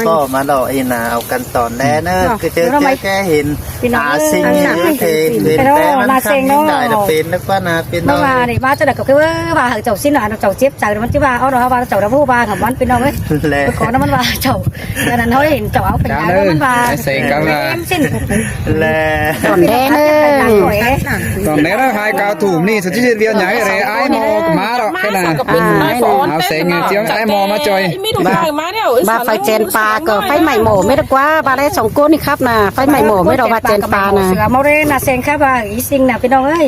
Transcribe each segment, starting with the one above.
ก็มาดอกไอ้นาเอากันตอนแน่เนอะคือเจอแกเห็นสิ่งนี้เห็นแต่มันทำยิ่งใหญ่เป็นนึกว่านาเป็นน้องว่านี่ว่าจะได้ก็คือว่าเจ้าสิ้นเจ้าเจ็บใจมันที่ว่าเอาเราว่าเจ้าเราผู้ว่ากับมันเป็นน้องเอ้ยขอน้ำมันว่าเจ้าดังนั้นเขาเห็นเจ้าเอาเป็นยาแล้วมันว่าเซ็งกันละสิ้นแล้วตอนแน่เลยตอนนี้เราหายกาวถูกนี่สุดที่เวียนใหญ่เลยไอ้มอมาหรอกแค่นั้นเอาเซ็งเจียวไอ้มอมาจอยบ้าไฟเจนปลาก็ไฟใหม่หมูไม่ได้กว่าบ้าได้2ก้นนี่ครับนะไฟใหม่หมูไม่ได้บ้าเจนปลานะเสือโมเรน่ะเซ็งครับว่าอีสิงน่ะพี่น้องเอ้ย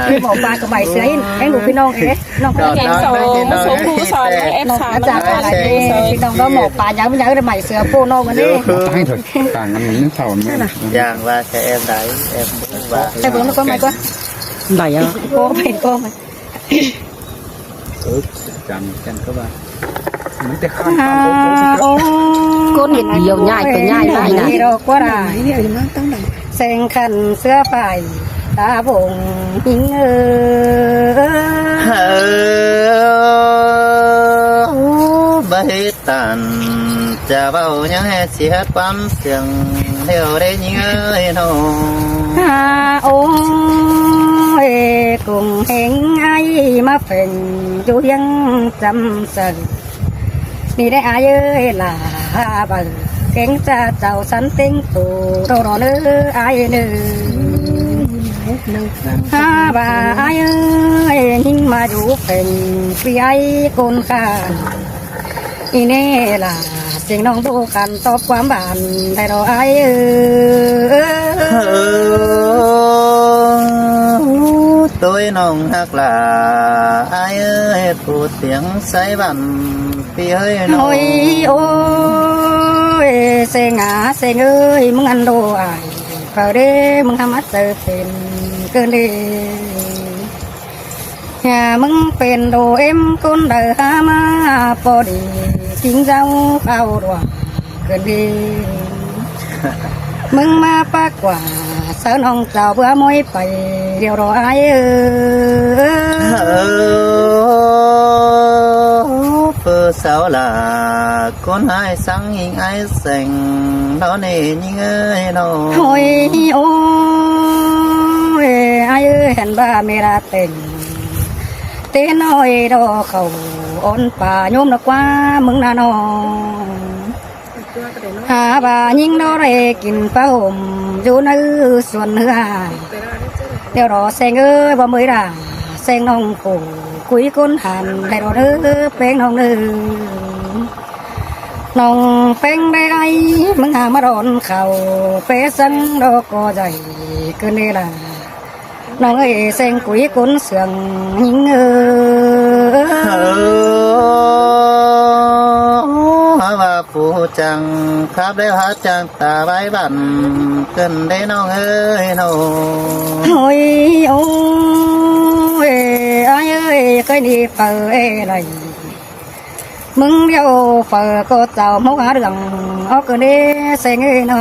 พี่หมอปลากับใบเสือให้หนูพี่น้องเอ๊ะน้องแกงสองครูสอนเอฟสามจากอะไรพี่น้องก็หมอปลายังไม่ยังได้ใบเสือปูน้องกันนี่ให้ถอยต่างกันนึกเท่านั้นอย่างว่าแค่เอ็มได้เอ็มว่าแต่เบิ่งแล้วก็ไม่ก็ใบอ่ะโก้เป็นโก้มันจังก็ว่ามันจะข้ามก้นเห็นเดียวง่ายไปง่ายได้นะเราก็ได้เซ็งขันเสื้อผ้าตาบงหิงบะฮิตันจะเบายังให้เสียความเสียงเที่ยวได้ยิ่งโน่องcùng hẹn ai mà phèn chú dân chăm sân đi đây ai ơi là bằng kén cha chào sẵn tiếng tù đâu đó nữa ai nữa bà ai ơi nhưng mà đủ phèn vì ai con khăn đi nè là tiếngน้องดูกันตอบความบานแต่เราไอ้tôi nồng hắc là ai ơi phụ tiếng say bầm vì hơi nổi ôi xe ngã xe ơiมึงăn đồ ai vào đâyมึงทำอัดเจอเป็นเกินดีอย่ามึงเป็นโดเอ็มคนเดือมาพอดีทิ้งเจ้าเข้าดวงเกินดีมึงมาปากกว่าเสน้องเจ้าเบื่อมวยไปเดี๋ยวรอไอ้phơ sao là con hai sáng hình ai sành đó nè nhưng ơi nó thôi ôi ai ơi hẹn ba mẹ ra tình tên nói đó khẩu ôn bà nhôm nó qua mừng na nó bà nhìn đó để kín phá hồn dù nó xuân hứa điều đó sen ơi bà mới ra sen nông cổ quý con hàn hay đó nữa phèn nông nữa nông phèn đây ai mừng hà mà đón khẩu phê sân đó có dày cứ đây là nông ơi sen quý con sườn nhìn và phụ chẳng khắp đấy hát chẳng ta bái bản cần đấy nó ơi nó ôi ôi ai ơi cái đi phở này mừng điệu phở có tàu mốc á đường ở cái đi xe nghe nó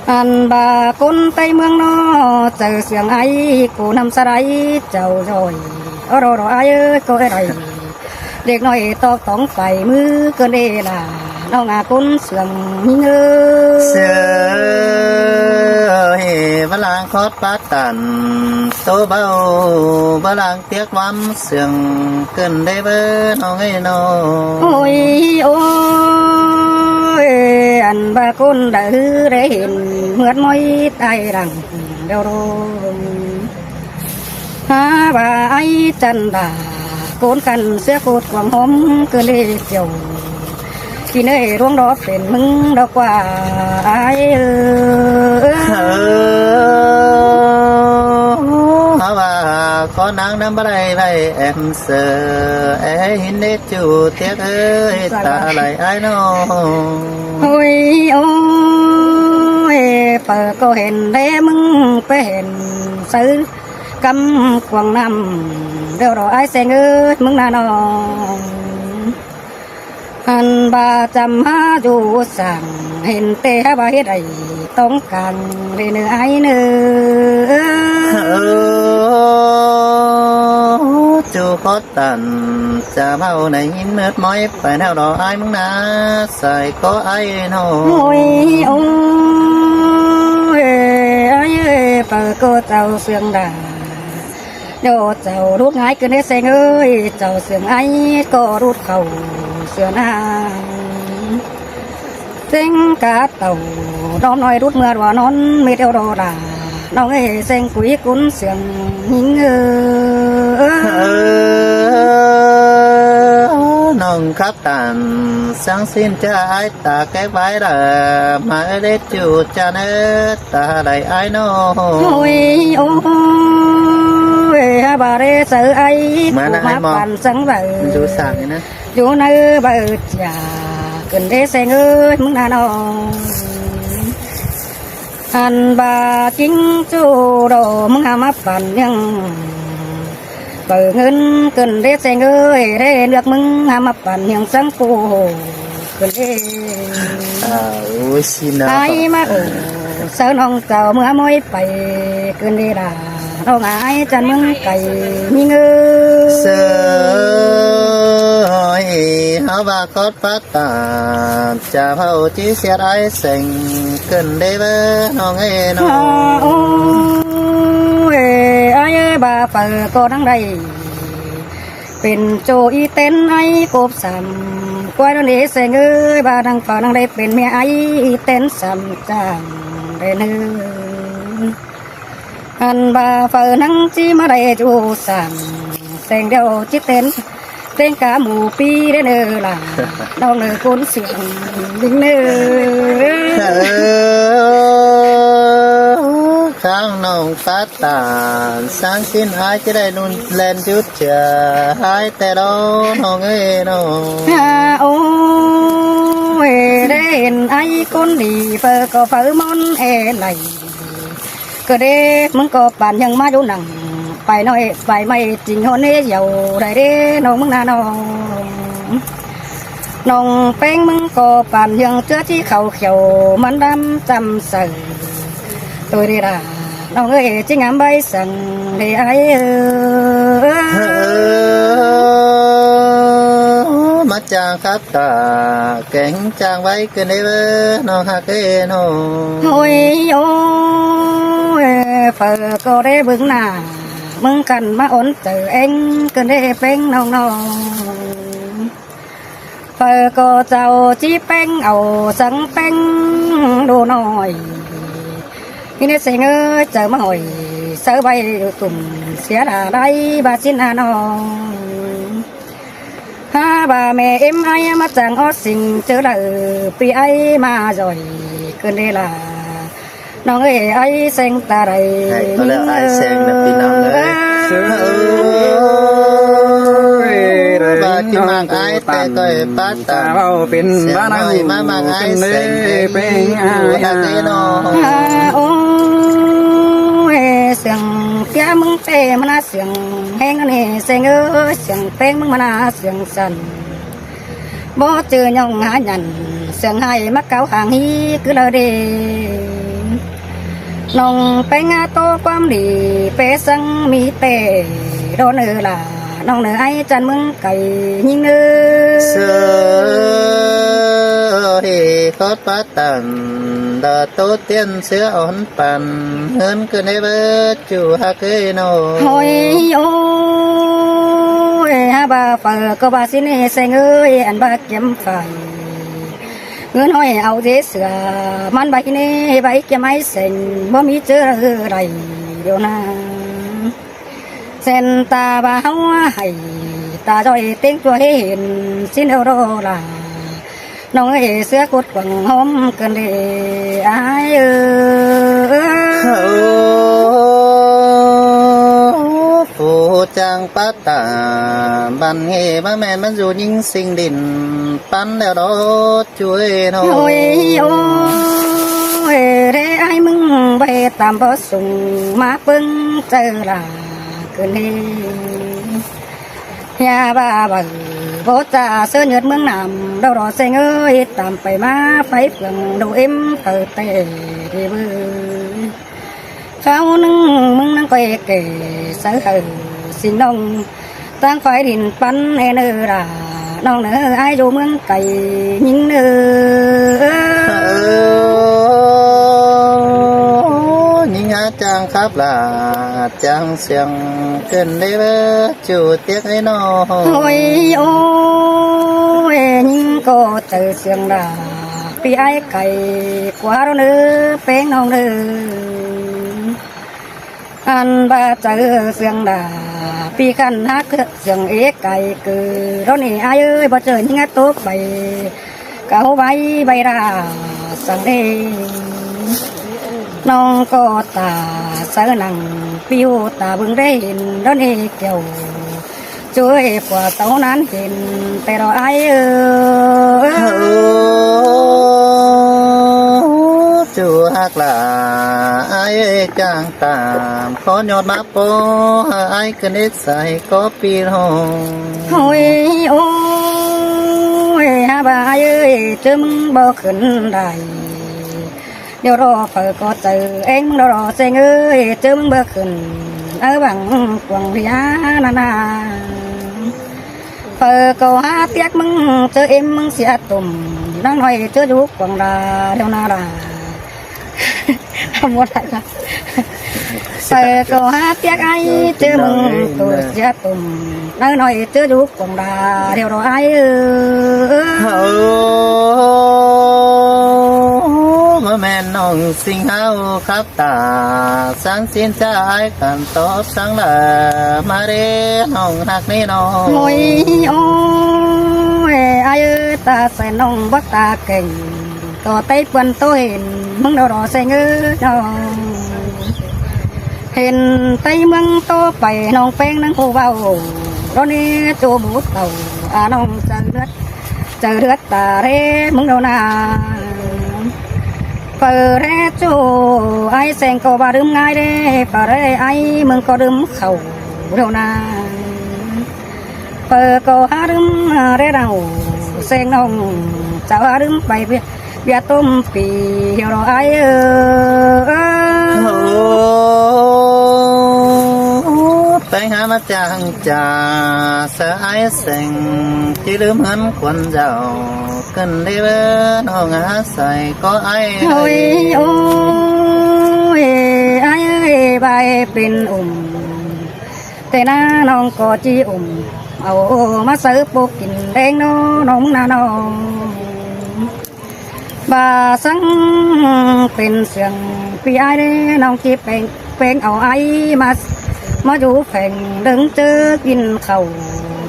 anh bà con tây mương nó chờ xiềng ai cô nằm xa đấy chầu rồi ở đâu đó ai ơi cô ấy nàyเด็กน้อยตอกต้องใส่มือก็ได้ล่ะน้องอาคุณเสื่อมหิ้งเสือเฮบลางคอดปัดตันโตเบาบลางเตียกวันเสื่องเกินได้เบอน้องไอ้น้องโอ้ยโอ้ยอันบาคุณได้ได้เห็นเหมือนมวยตายรังเดี๋ยวรู้หาบาไอจันดาcon khăn sẽ cột quàng hôm cứ lê chiều khi nơi ruộng đóเป็นมึงđó qua ai và có nắng năm bay bay em sợ em hin nết chủ tiếc ơi ta lại ai nó ôi ôi phở có hẹn đểมึงไปเห็นซื้อกำควงนำเดี๋ยวรอไอ้เสงเอ้ยมึงน่ะน้องอันบาจำหาอยู่สั่งเห็นเตะใบใดต้องการเรื่อยไอ้เนื้อ chú khó tàn cha bao này nhìn mệt mỏi phải nào đó ai muốn ná xài có ai nào ôi ôi ơi phở cô tàu sương đà đồ tàu rút ngái cứ nế xanh ơi tàu sương ấy có rút khẩu sương à xanh cá tàu nó nói rút mưa và nón mệt eo đồ đà nó nghe xanh quý cún sương nhìn nông khắp tàn sáng xin cha ai ta cái vai là mà ở đây chủ cha nế ta đầy ai nó ôi ôi bà đây sợ ai mà bàn sáng vợ chú sáng thế nè chú nơi vợ già cần để xe ơi muốn là nó anh bà chính chú đồ muốn ham áp bàn nhưng bờ ngân cần để xe ơi để được mừng ham áp bàn nhưng sáng phù cần để ôi xin ai mà sợ nông cầu mưa môi bay cần để đà nó ngại chân mừng cày như ngư sơi hao ba cốt phát tàn cha hậu chỉ xét ai sành cần để bơ nó nghe nó ôi ai ơi bà phở cô đang đâyเป็นโจอีเต้นไอ้กบสามกวยนั่นเองเสงเอ้ยบาดังฝาดังได้เป็นเมียไอ้เต้นสามจางได้เนื้ออันบาฝานังจีมาได้จูสามเสงเดียวจิเต้นเต้นกาหมูปีได้เนื้อล่ะน้องเนื้อคนเสียงดิ้งเนื้อ ข้างน้องฟ้าตาสร้างสิ้นหายจะได้นุ่นแลนจุดเจอหายแต่เราน้องเอ้ยน้อง โอ้ยได้เห็นไอ้คนดีเฟอก็เฟอมอนเอไหลก็ได้มึงก็ป่านยังมาดูหนังไปหน่อยไปไม่จริงคนนี้อยู่ได้เด้น้องมึงน่ะน้องแป้งมึงก็ป่านยังเจ้าที่เขาเขียวมันดำจำใส่tôi đi làน้องเอ้ยจิงามใบสั่งให้ไอ้มาจางครับตาแก่งจางไว้กันได้เบ้อน้องฮักเอ้น้อง โอ้ยโอ้ยเฟอก็ได้บึงหน้ามึงกันมาอ้นเจอเอ็งกันได้เป็นน้องเฟอก็เจ้าจีเป็นเอาสังเป็นดูหน่อยที่นี่เสียงเอ้ยเจอมาหอยเสือใบตุ่มเสียดาได้บาจินน้องฮาbà mẹ em ai mà chẳng cóสิ่งเจอเลยปีไอมาจ่อยเกินได้ละน้องเอ้ยไอเซ็งตาไร ก็แล้วไอ้แสงนะพี่น้องเอ้ยบาที่มากไอ้แต่ก็ปัดตา เบาเป็นบ้าน ไอ้มามากไอ้แสงเป็นฮักเอ้น้อง โอ้ยเสียงเตี้ยมึงเตะมันน่าเสียงแห้งนี่เสียงเอ้ยเสียงเป้งมึงมันน่าเสียงสั่นบ่เจอยองหาหยันเสียงให้มาเก่าห่างฮีคือเราเดน้องไปงาโตความดีเปสังมีเตโดนเออล่ะน้องเนื้อไอ้จันมึงไก่ยิงเนื้อ sơ thì có phát tần đờ tốt tiên sữa ổn bàn hơn cứ nấy bớt chủ hạ cây nô hồi ôi ha bà phở có bà xin hề xanh ơi ăn bà kiếm phải ngân hỏi áo dễ sửa man bà này bà kiếm ai xanh bó mi chứa đầy điều na sen ta bà háo hay ta rồi tiếng chùa hiền xin đâu đâu làน้องเอ๋เสื้อกุดกวางหอมกันเลยอ้ายphụ trang phát tà bàn nghề ba mẹมันอยู่ยิ่งสิ่งดินปั้นแล้วดอกช่วยน้อง โอ้ยโอ้ยเด้ไอ้มึงไปตามบ่ส่งมาเพิ่งเจอละกันเลยยาบ้าบ่โบจ่าเสื้อเนื้อเมืองนำเรารอเสงเอ้ยตามไปมาไฟเปลืองดูเอ็มเปิดเตะดีเบื่อเขานึ่งมึงนั่งก็เก๋เสือสิ่งน้อง ตั้งไฟดินปั้นเอเนอราน้องเนอไออยู่เมืองไก่ยิงเนอยิงหาจังครับล่ะจังเสียงขึ้นได้เบ้อจูเตียกให้น้อง โอ้ยโอ้ยยิงก็เจอเสียงด่าปีไอไก่กว่าเราเนอเป็นน้องเนออันบาเจอเสียงด่าปีกันฮักเสียงเอกไก่คือเรานี่ไอเอ้ยบ่เจอยิงตกใบเก่าใบใบราสังเดน้องก็ตาเสนังปิวตาบึงได้เห็นเรานี่เกี่ยวช่วยกว่าเต่านั้นเห็นแต่เราไอเออ จูฮักล่ะไอ้จังตามขอยอดมาโปไอ้กันนิสัยก็ปีหง โอ้ยโอ้ยฮาบายเอ้ยเจอมึงบ่ขึ้นได้เดี๋ยวรอเปิดก็เจอเองเดี๋ยวรอเซงเอ้ยเจอมึงบ่ขึ้นบังกวางพยานาเปิดก็หาเตียกมึงเจอเอ็มมึงเสียตุ่มนั่งหน่อยเจอยุกกวางดาเดี๋ยวนาดาทำหมดอะไรเปิดก็หาเตียกไอเจอมึงตัวเสียตุ่มนั่งหน่อยเจอยุกกวางดาเดี๋ยวรอไอมาแม่น้องสิงเฮาครับตาสังสินใจกันตอบสังละมาเด้น้องหักนี่น้อง โอ้ยโอ้ยไอ้ตาใส่น้องบักตาเก่งก็ไต้เปิ้นโตเห็นมึงเรารอใส่เงือเห็นไต้เมืองโตไปน้องแป้งนั่งคู่เบาเรานี่โจบูเต่าน้องเจอเลือดตาเร่มึงเรานาเปิดแร่โจไอ้แสงก็บาดึมง่ายเด้เปิดแร่ไอ้มึงก็ดึมเข่าเรานาเปิดก็หาดึมเร่เราแสงน้องเจ้าหาดึมไปเบียต้มปีเราไอ้ไปหามาจางจ่าเสียไอ้แสงที่ลืมหันควันเจ้าขึ้นได้เบ้อน้องหาใส่ก็ไอ้โอ้ยโอ้ยไอ้ใบเป็นแต่หน้าน้องก็จีเอามาซื้อปกกินแดงน้องนาน้องบาสังเป็นเสียงพี่ไอ้น้องจีเป็นเอาไอ้มาอยู่แฝงดึงเจอกินข้าว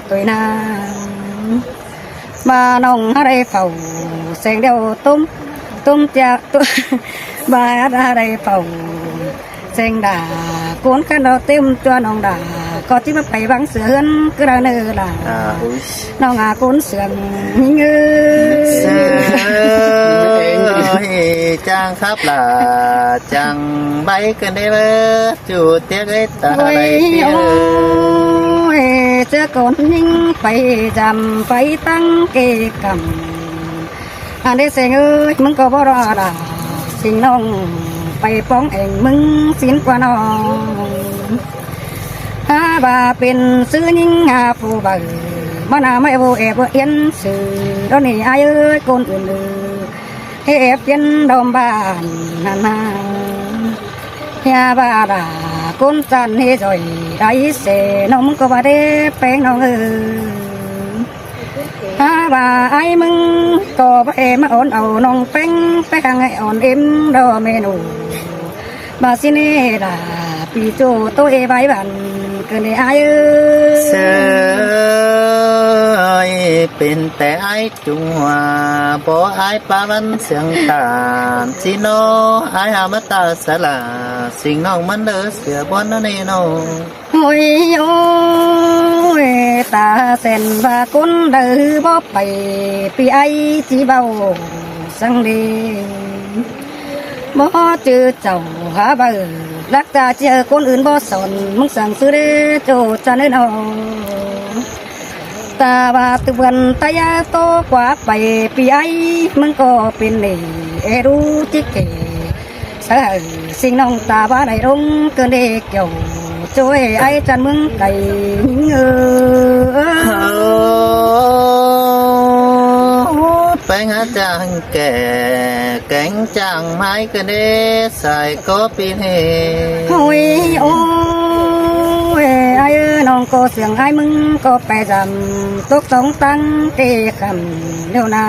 ตัวนาบาน้องอะไรเฝ้าแสงเดียวตุ้มจากตัวบาอะไรเฝ้าแสงด่าโกนกันเราเต็มตัวน้องด่าก็ที่มาไปบังเสือเฮือนก็ได้เนื้อล่ะน้องโกนเสือเงืจางครับล่ะจังใบกันได้เบ้อจูเตียกไอ้ตาอะไรเปี้ยเจอก่อนยิ่งไปจำไปตั้งเกกรรมอันนี้เสียงเอ้ยมึงก็บ่รอดสิ่งน้องไปป้องเองมึงสินกว่าน้องหาบาเป็นซื้อยิ่งหาผู้บ่าวมาหน้าไม่โบเอบเอียนสื่อแล้วนี่ไอ้เอ้ยคนอื่นเฮ็ดยันดอมบ้านนาเฮียบาดาคนจันเฮจอยได้เสน้องมึงก็บ่ได้แป้งน้องฮาบาไอ้มึงก็บ่เอมาอ่อนเอาน้องแป้งไอ้อ่อนเอ็มดอเมนูบาสิเนดาปีโจโตเอใบบันเกินไอ้เสยเป็นแต่ไอ้จุงหัวบ่ไอ้ปาวันเสียงตามสิโนไอ้หามาตาสละสิ่งน้องมันเด้อเสือบอนนั่นเนาะโอ้ยโอ้ยตาเส้นบากุนเด้อบ่ไปปีไอ้จีเบาสังเดบ่เจอเจ้าหาบ่รักตาเจอคนอื่นบ่สนมึงสั่งซื้อเด้โจจันเนาะตาบาตุวันตายาโตกว่าไปปีไอ้มึงก็เป็นเน่รู้จิเกสะสิ่งน้องตาบ้าไหนรงเกินเด็กเกี่ยวช่วยไอ้จันมึงไก่เงือ ไปหาจางแก่แก่งจางไม้กระเดใส่ก็ปีเฮ โอ้ยโอ้ยไอ้น้องก็เสียงไอ้มึงก็ไปจำตกสองตั้งเตะคำเดียวนา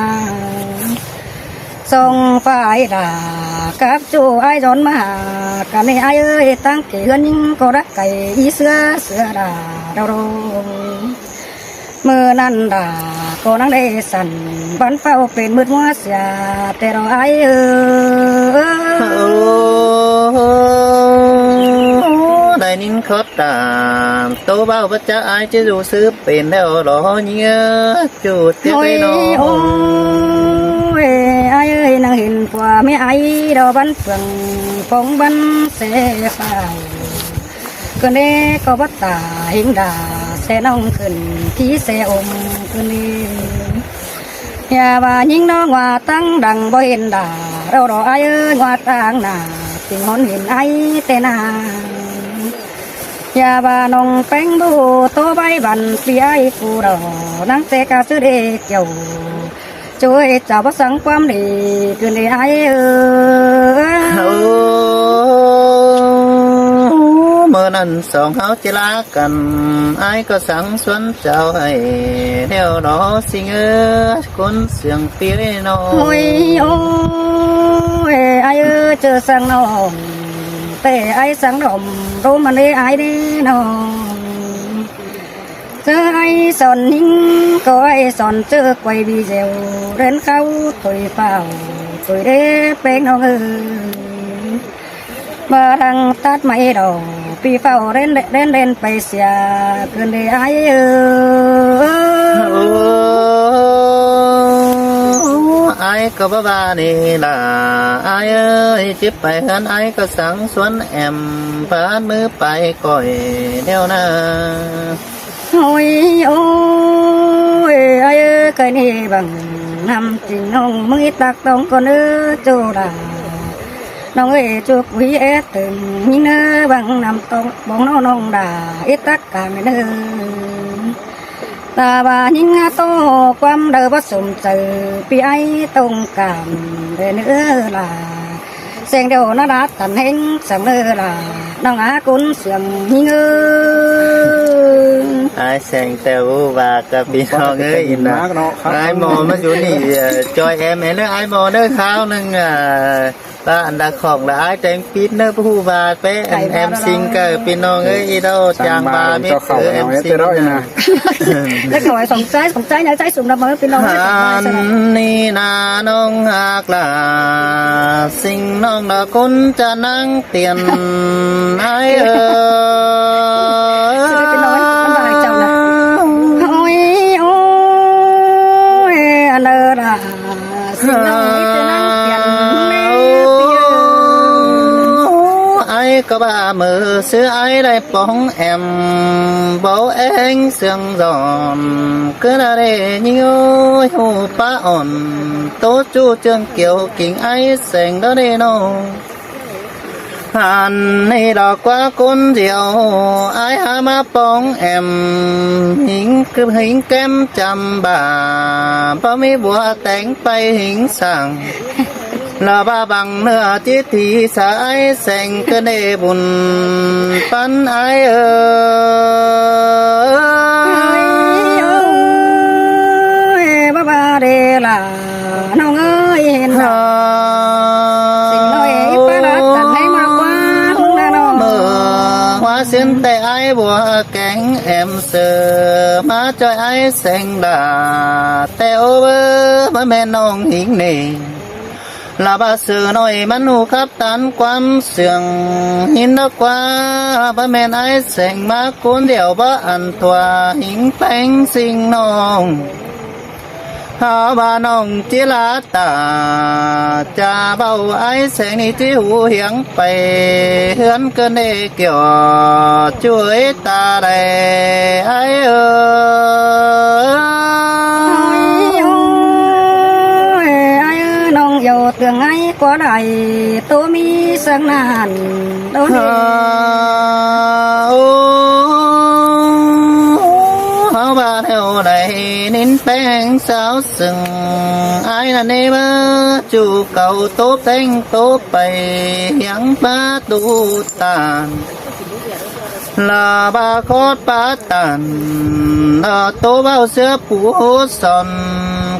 ส่งฝ่ายด่ากับจูไอ้จอนมากันในไอ้เอ้ยตั้งเกือนยิงก็รักไก่อีเสือด่าเราเมื่อนั้นด่าก็นั่งได้สั่นบันเฝ้าเป็นมืดมัวเสียแต่เราไอ้ได้นินคอตามโตเบาปัจจะอายจะดูซื้อเป็นแล้วหรอเนี้ยจุดเตี้ยไปน้อง ไอ้เอ้ยนางเห็นผัวไม่ไอ้ดอกบันเฟืองฟองบันเสฟายก็เน่ก็บัดตาหิงดาเสน้องขึ้นที่เสอมขึ้นนี่อย่าว่ายิงน้องว่าตั้งดังบ่เห็นดาเรารอไอ้เอ้ยว่าตั้งหน้าจึงหอนเห็นไอ้แต่นาอย่าว่าน้องแป้งบูโตใบบันปีไอ้กูรอนังเสกาซื้อเด็กเกี่ยวช่วยเจ้าพระสังความดีคืนในไอ้เมื่อนั้นสองเขาจะลากันไอ้ก็สั่งสวนเจ้าให้เดี๋ยวรอสิเงอคนเสียงปีน้องโอ้ยโอ้ยไอ้เจอสังน้องแต่ไอ้สังดมรู้มันได้ไอ้ได้น้องเจอไอ้สอนนิ่งก็ไอ้สอนเจอไกวบีเจลเรนเข้าถอยเฝ้าถอยเด้เป็นน้องมาทางตัดไม่ดอกปีเฝ้าเล่นไปเสียเกินได้ไอ้ไอ้ก็บ้านี่ล่ะไอ้เอ้ยจิบไปหันไอ้ก็สั่งสวนแอมผ่านมือไปก่อยเดี๋ยวนะโอ้ยโอ้ยไอ้เคยนี่บังนำจริงน้องมึงตักต้องก็เนื้อจูดาน้องเอ๋จุกวิเอตึงยิ่งเนื้อบังนำต้องบองน้องด่าเอตักกาไม่เนื้อตาบายิ่งโตความเดือผสมเจอปีไอ้ตรงกามเนื้อลาเสียงเดียวน่ารักตันเฮงสังเนื้อลาน้องอากุนเสียงยิ่งไอ้แสงแต่ว่ากับพี่น้องเอ้ยนะไอ้หมอมาอยู่นี่จอยแอมเห็นเลยไอ้หมอเด้อข้าวนึงบ้านดาของละไอ้แจงปิดเนื้อผู้บาดไปแอมซิงกับพี่น้องเอ้ยอีโดจางบาไม่แอมซิงนะแล้วก็สนใจอย่าใจสุ่มระเบิดพี่น้องนี่นาน้องหักลาสิ่งน้องละคนจะนั่งเตียนไอ้ก็บ้ามือซื้อไอ้ได้ป้องแอมbảo anh sương giòn cứ là để nhiều hồ pa ổn tố chu trường kiểu kính ai sành đó đây nó hàn này đỏ quá côn diệu ai ha ma bóng em hình cứ hình kem chăm bà bao mi bùa tánh bay hình sàng là ba bằng nửa chiếc thì sai sành cứ để buồn pan ai ơi ba ba để là nông ơi hiền xin tay ai bùa cánh em sờ má cho ai xanh đà teo bơ mới men nong hình nề là ba sờ nói mắn hù khắp tán quan sườn hin nó qua mới men ai xanh má cuốn đèo bơ ăn thua hình bánh sinh nong hào bà nong chỉ là ta cha bao ai sẽ ni chỉ hú hiếng bay hướng cơn đê kiểu chuối ta đây ai ai nong dầu tường ai quá đại tô mi sang nàn đâu hào bà đầy nín bèn sao sừng ai là nê bơ chủ cầu tốt thanh tốt bày hiắng ba tu tàn là ba khót ba tàn là tố bao xưa phú son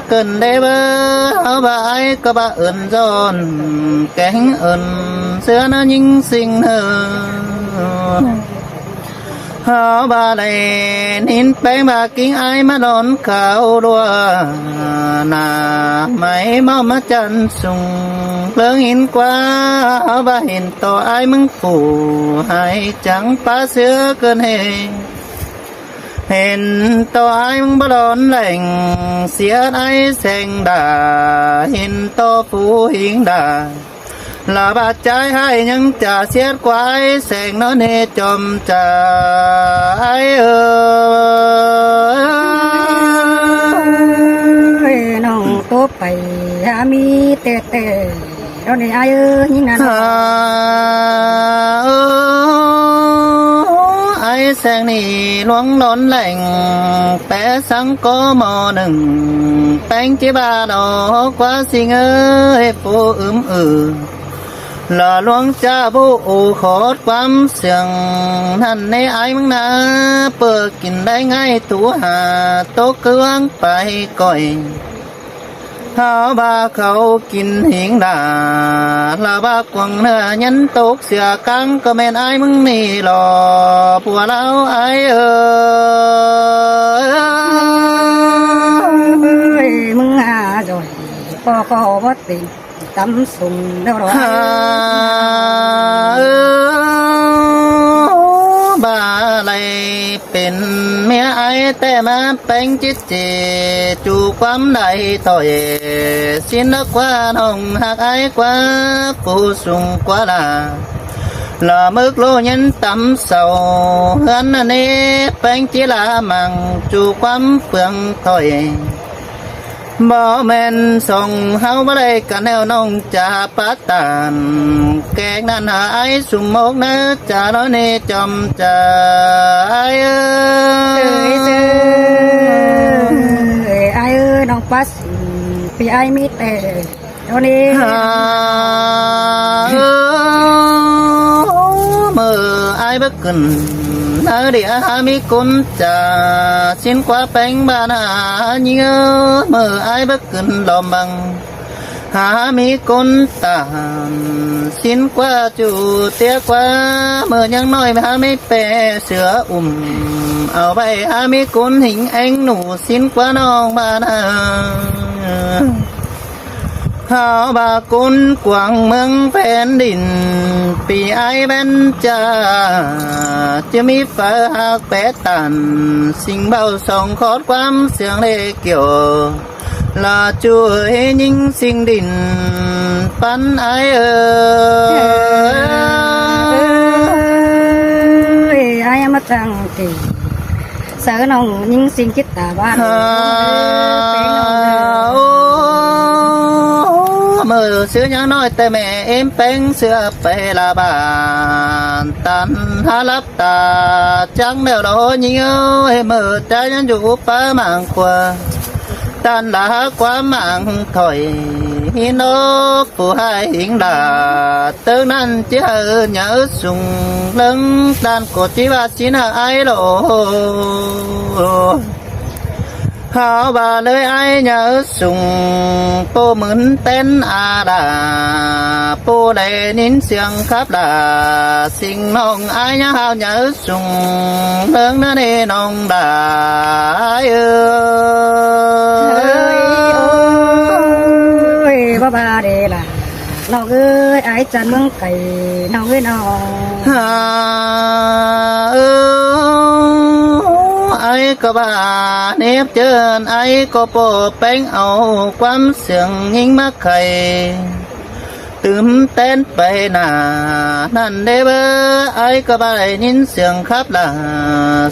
cần đê bơ ba ai có ba ơn giòn cánh ơn xưa nó nhưng sinh hơn ba này nín bèn ba kinh ai mà đón khảo đua na mày mau mà chân sùng lớn in qua ba hình to ai mừng phủ hay chẳng phá xưa cơn hề hình to ai mừng ba đón lành xiết ai xanh đà hình to phú hình đà là bà trái hai những trà xiết quái xèn nó nê chòm trà ai ơi nong tốt bày ha mi tê tê đó này ai ơi nhìn nào ai xèn nì luống đón lạnh bé sáng có mò nừng bánh chế ba đỏ quá xinh ơi phố là luông cha bố khót quắm sương thân này ai mong na bờ kín đây ngay tú hà tố cương phải coi hao ba khâu kín hiến đà là ba quăng nơ nhấn tốt xưa căng có men ai mong nì lò bùa lão ai ơi mừng à rồi có bất tình tắm sùng đâu rồi bà lạiเป็นเมียไอแต่มาเป็นจิตเจจูความใดต่อยสินกว่าน้องหักไอกว่าผู้สูงกว่าlà mức lô nhân tắm sầu hơn nê bánh chỉ là măng chủ quắm phương thôi bỏ men sông hao bà đây cả neo nông trà bát tàn kẹt nan hạ ai sùng một nơ trà nói nê chom trà ai ai ơi nông bát vì ai mít đó nê mơ ai bất cần ở địa mi côn trà xin qua bánh ba na nhớ mơ ai bất cần lòm bằng mi côn tàn xin qua chủ tiếc qua mơ nhang nói mi pe sữa ở bay mi côn hình anh nụ xin qua non ba na hao ba côn quảng mương phen đình vì ai bên cha chưa mi phở hạc bé tàn sinh bao sông khót quám sương lê kiểu là chúa nhưng sinh đình bắn ai ơi ai mất rằng thì sợ nông nhưng sinh chết tà ban mơ xưa nhớ nói tay mẹ em bén xưa về là bàn tan há lấp ta chẳng đều đó nhớ em mơ trái nhân dụ phá mạng qua tan là quá mạng thổi nó phụ hai hiện đà tương nan chỉ nhớ sùng lưng đàn của chỉ ba xin ai lộ hao bà nơi ai nhớ sùng po mướn tên đà po đầy nín xiang khắp đà sinh nong ai nhớ hao nhớ sùng lớn nó đi nong đà ai ơi ba đây là nó ơi ai chân mương cày nó ơi nó ai có bà nếp chân ai có bộ bánh áo quắm sương hình mắc khay tươm tên bày nà năn đê bơ ai có bài nín sương khắp là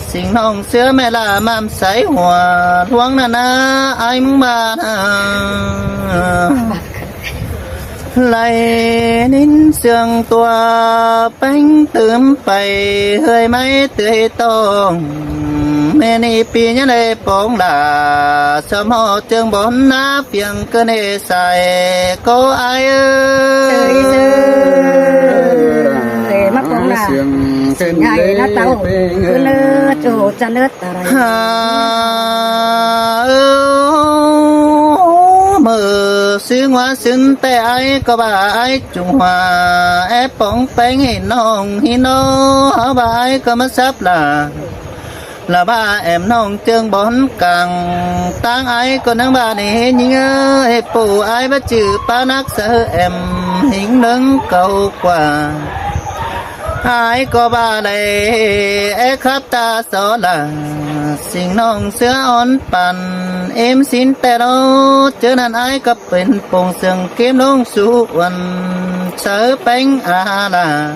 sinh nông xưa mẹ là màm sấy hòa luống nà na ai mong bà lại nín sương tua bánh tướm bày hơi máy tươi tông mẹ ni pi nhá đây bóng là sớm họ chương bốn ná phiền cơ nê xài có ai ơi mắc bóng là ngày nó tàu cứ nơ chỗ cha nơ tarai mờ xứ hoa xứng tay ai có bà ai trung hòa ép bóng bánh hình nó bà ai có mất sắp là ba em nông chương bốn càng tăng ai có nắng bà này nhưng ơi phụ ai bắt chữ ba nát sợ em hình nâng cầu quả ai có bà này ép khắp ta số là xin nông xưa ôn bàn em xin tè đâu chứ nên ai có bên bông sương kiếm nông su quần sớ bánh là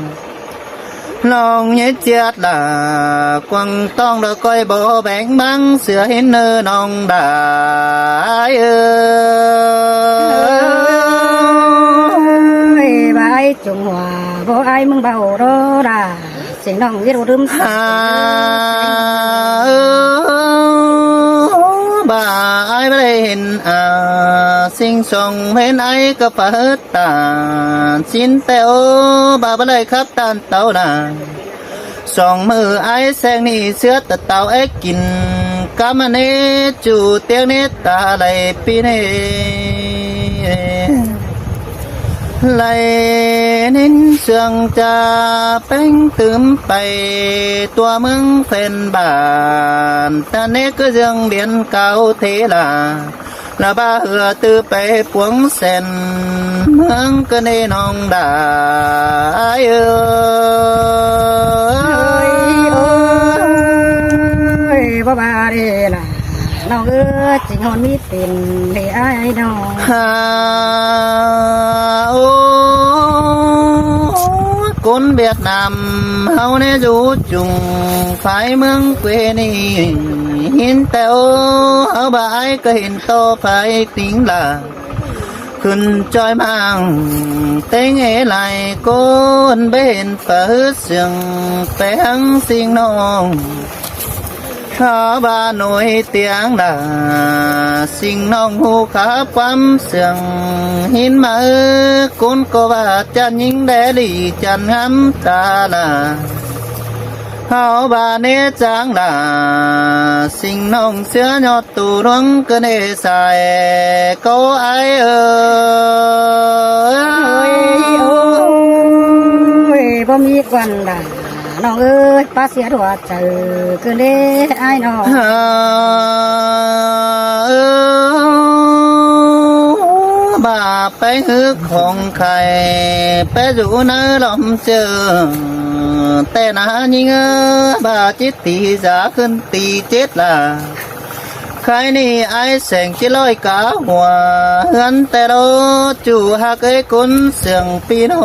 lòng nhớ chết là quăng tông được coi bộ bánh băng sửa hin nơ nông đài ơi bà ai trung hòa vô ai mừng bầu đó là xin nông biết rơm bà ai đây hình sinh sống bên ai có phải tàn xin teo bà đây khắp tàn tàu là song mơ ai sang ni xưa tật tàu ấy kín cam anh chủ tiếng nét ta lại pi nè lại nên sương cha bánh tướm bày tua mừng phèn bản ta nét cứ dương biển cao thế là ba hừa tư bày cuống sen mương cơ nê nong đài ơi bà đây là nó cứ chỉ hôn biết tiền để ai đâu côn Việt Nam hầu nê du trùng phải mương quê ni hin teo hầu bà ai có hình to phải tính là khuyên trôi mang tế nghe lại côn bên phở sương bén sinh nông khá ba nổi tiếng là sinh nông hù khá quắm sương hin mà côn cô bà chân những đế lì chân hắm ta là hào bà nế tráng là sinh nông xưa nhọt tù đuông cơ nê xài cô ai ơi bom mi quan là nó ơi ba xía đùa chờ cứ nê ai nó bà phải hước không khai phải rủ nơ lòng chờ tên nhưng bà chết thì giá khân thì chết là khai ni ai sành chỉ lôi cá hòa hắn tè đô chủ hạ cái cún sườn pino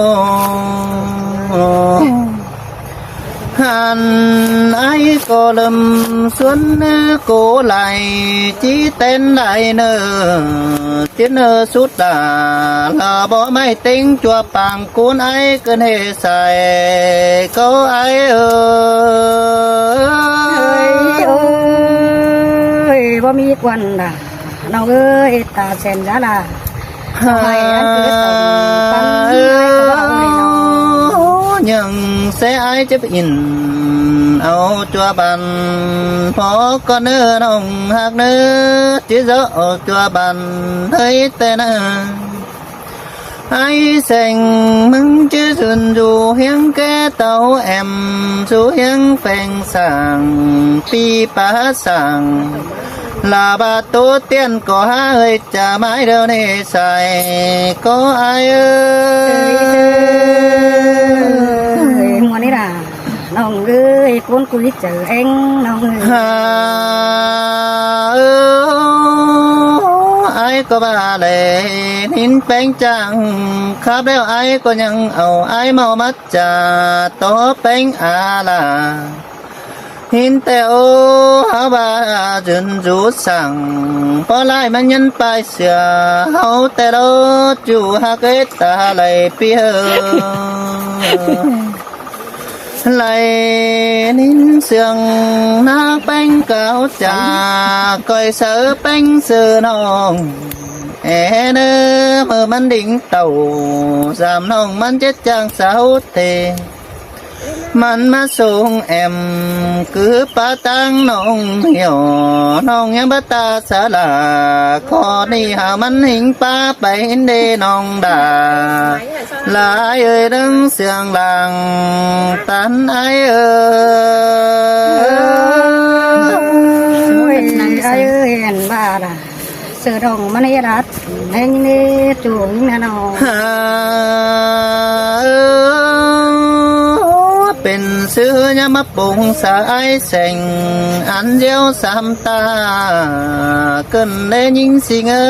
hàn ai có lầm xuân cố lại chỉ tên lại nơ tiếng nơ suốt là bỏ máy tính chùa bằng cuốn ai cơn hề xài câu ai ơi bỏ mi quan là nó ơi ta xem giá là mày ăn cứ tầm ai có ơi nó nhưng sẽ ai chấp in áo chùa bàn phó con nơ nồng hạt nơ chỉ dỡ chùa bàn thấy tên ai sành mừng chứ dùn dù hiếng cái tàu em dù hiếng phèn sàng pi bá sàng là bà tổ tiên có hơi chả mãi đâu nè xài có ai ơi mua đấy là nông ơi cuốn quý chờ anh nông ai có bà lệ nín bánh trăng khắp đeo ai có nhận ẩu ai mau mắt trà tố bánh là หินแต่โอหาบาจนจูสั่งพอไล่มันยันไปเสียเฮาแต่เราจูหาเกตตาไหลเปียไหลนินเสียงนาแป้งเก่าจากก้อยเสือแป้งเสือน้องเอ๋เด้อเมื่อมันดิ่งเต่าสามน้องมันเจ็ดจางสาวเตมันมาส่งแอมคือปาตังน้องเหี่ยวน้องยังบัตาสาลาขอนี่หามันหิงป้าไปเดน้องดาลายเอ้ยดึงเสียงหลังตันไอเอ้ย ไอ้เห็นบ้าล่ะเสือดงมันนี่รัดแห่งนี้จูงแน่นอน เป็นซื้อยามาปุงสายแสงอันเดียวสามตาเกินได้ยิงสิเงอ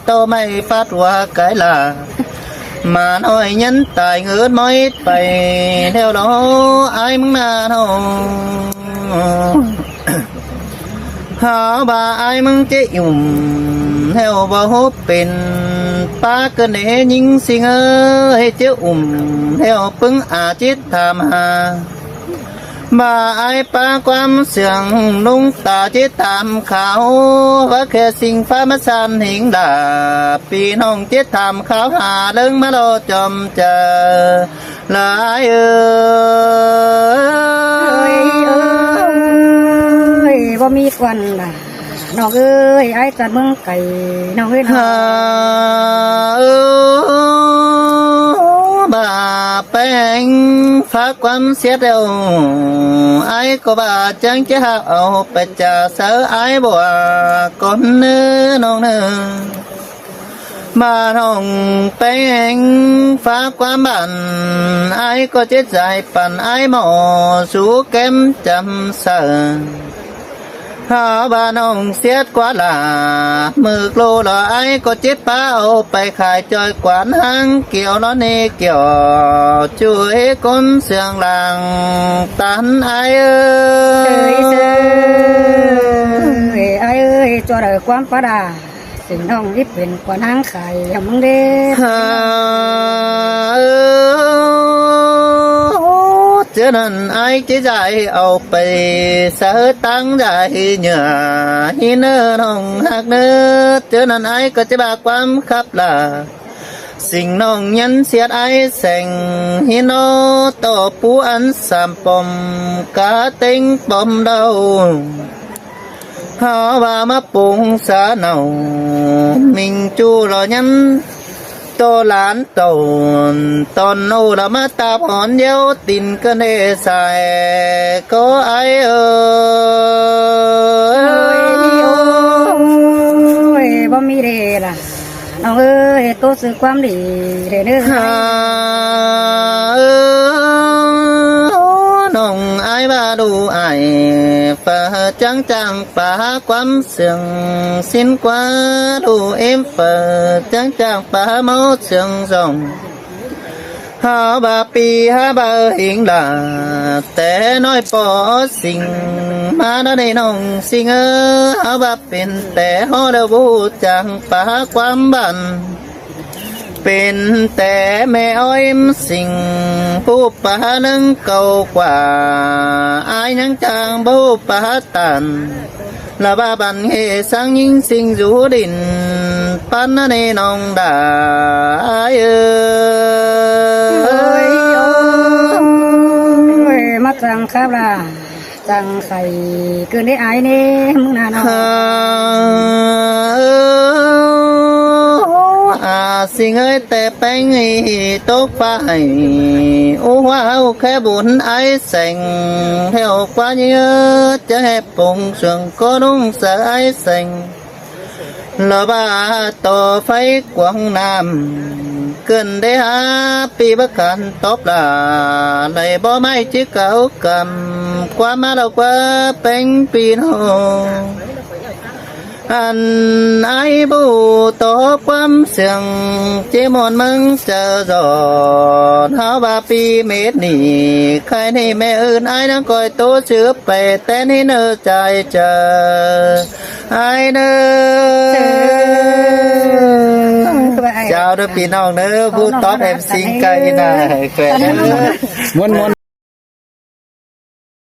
โตไม่ปัดว่าไกลล่ะมาหน่อยยันตายเงินม้อยไปเท่าล้อไอ้มึงนาโนหาบ่าไอ้มึงเจ๊ยุ่มเท่าบ่ฮบเป็นป้าเกินได้ยิงสิเงอให้เจ้าเท่าปึงอาจิตทำหาบ่าไอ้ป้าความเสียงลุงตาจิตตามเขาว่าแค่สิ่งฟ้ามาสันหิงดาปีน้องจิตตามเขาหาเรื่องมาโลจอมเจอหลายบ่มีควันล่ะน้องเอ้ยไอ้จัดเมืองไก่น้องเอ้ยน้อง bà bèn phá quan xét đâu ai có bà chẳng chứ hậu bà chả sợ ai bỏ con nơ non nơ bà nông bèn phá quan bản ai có chết dài bản ai mò sú kém chăm sợ hả bà nông xét quá là mực lô là ai có chết phá ô bay khai chơi quán hang kiểu nó nê kiểu chuối con sương làng tán ai ơi ai ơi cho đời quán phá đàสิ่งน้องรีบเป็นกว่านั่งไข่ยังมึงเด้cho nên ai chỉ dạy ao bề sợ tăng dạy nhờ hi nơ nong hạt nơ cho nên ai có chỉ bạc quan khắp làสิ่งน้องยันเสียดไอแสงฮิโนโตปูอันสามปมกะเต็งปมเดาหาว่ามาปุงสาเนามิงจูรอยันโตหลานโตนตอนโนละมาตาผอนเย้าตินก็เนใส่ก็ไอเอ้ยบ่มีเดล่ะน้องเอ้ยโตสื่อความดีเด้อเด้อน้องไอ้บ้าดูไอ้ฝ่าจังจังป่าความเสียงสิ้นกว่าดูเอ็มฝ่าจังจังป่าเมาเสียงส่งหาบาปีหาบาหิงดาแต่น้อยปอสิ่งมาได้น้องสิ่งหาบาเป็นแต่ฮอดบูจังป่าความบันเป็นแต่แม่อ้อยสิ่งผู้ป่านึงเก่ากว่าอายยังจางผู้ป่าตันละบาบันเฮสังยิงสิ่งจูดินปันในน้องดาเอ้ยมาจังครับล่ะจังใส่เกินได้อายนี่มึงน่ะน้องสิ่งเอ้ยแต่แป้งตกไปอู้ว้าวแค่บุญไอ้แสงเท่ากว่าเยอะจะให้ปงเสียงก็นุ่งใส่ไอ้แสงละบ้าต่อไฟกวางน้ำเกินได้หาปีบักกันตบลาในบ่ไม่จิเก่ากำความมาเรากว่าเป็นปีโน อันไอ้บูตบความเสียงเจมอนมึงเจอจอดเฮาบาปีเม็ดนี่ใครนี่แม่อื่นไอ้นังคอยโตเชือไปแต่นี่เนอใจเจอไอ้เนอเจ้าเด้อพี่น้องเด้อผู้ตอบแอมสิงไก่น่ะแขวนเด้อ มวน